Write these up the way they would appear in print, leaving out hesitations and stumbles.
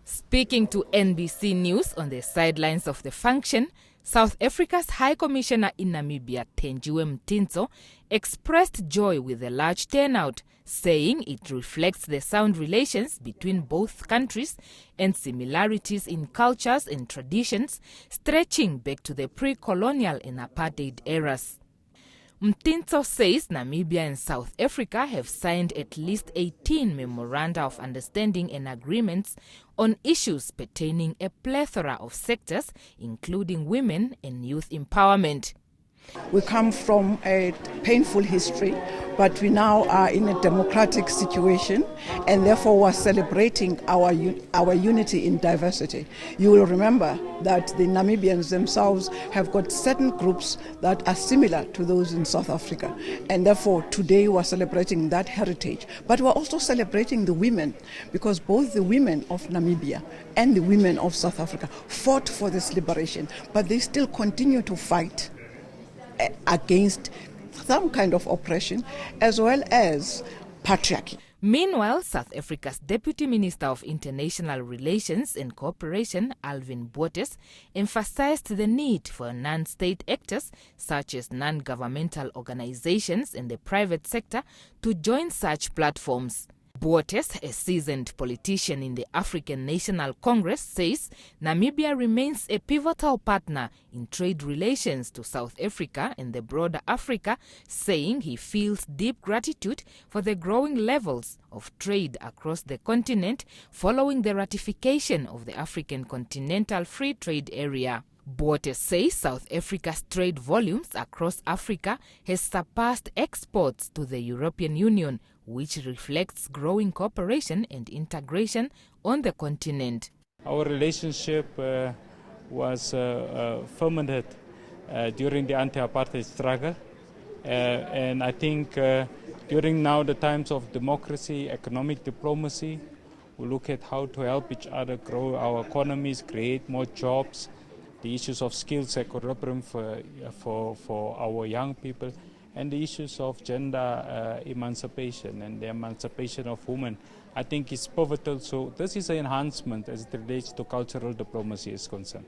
Speaking to NBC News on the sidelines of the function, South Africa's High Commissioner in Namibia, Thenjiwe Mtintso, expressed joy with the large turnout, saying it reflects the sound relations between both countries and similarities in cultures and traditions stretching back to the pre-colonial and apartheid eras. Mtintso says Namibia and South Africa have signed at least 18 memoranda of understanding and agreements on issues pertaining a plethora of sectors, including women and youth empowerment. We come from a painful history, but we now are in a democratic situation, and therefore we're celebrating our unity in diversity. You will remember that the Namibians themselves have got certain groups that are similar to those in South Africa, and therefore today we're celebrating that heritage. But we're also celebrating the women, because both the women of Namibia and the women of South Africa fought for this liberation, but they still continue to fight against some kind of oppression as well as patriarchy. Meanwhile, South Africa's Deputy Minister of International Relations and Cooperation, Alvin Botha, emphasized the need for non-state actors such as non-governmental organizations and the private sector to join such platforms. Botha, a seasoned politician in the African National Congress, says Namibia remains a pivotal partner in trade relations to South Africa and the broader Africa, saying he feels deep gratitude for the growing levels of trade across the continent following the ratification of the African Continental Free Trade Area. Botha says South Africa's trade volumes across Africa has surpassed exports to the European Union, which reflects growing cooperation and integration on the continent. Our relationship was fermented during the anti-apartheid struggle, and I think during now the times of democracy, economic diplomacy, we look at how to help each other grow our economies, create more jobs, the issues of skills equilibrium for our young people, and the issues of gender emancipation and the emancipation of women, I think is pivotal. So this is an enhancement as it relates to cultural diplomacy is concerned.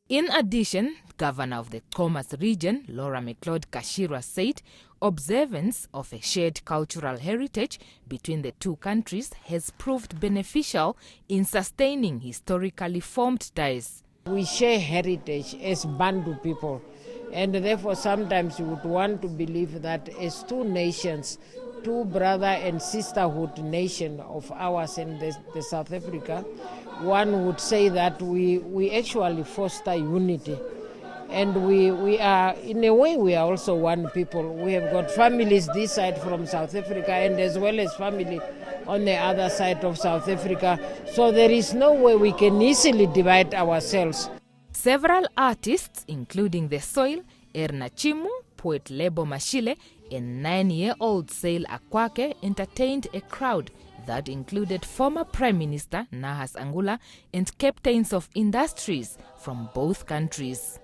In addition, Governor of the Khomas region, Laura McLeod Kashirwa, said observance of a shared cultural heritage between the two countries has proved beneficial in sustaining historically formed ties. We share heritage as Bantu people, and therefore sometimes you would want to believe that as two nations, two brother and sisterhood nation of ours in the South Africa, one would say that we actually foster unity. And we are, in a way, we are also one people. We have got families this side from South Africa and as well as family on the other side of South Africa. So there is no way we can easily divide ourselves. Several artists, including The Soil, Erna Chimu, poet Lebo Mashile, and 9-year-old Sail Akwake, entertained a crowd that included former Prime Minister Nahas Angula and captains of industries from both countries.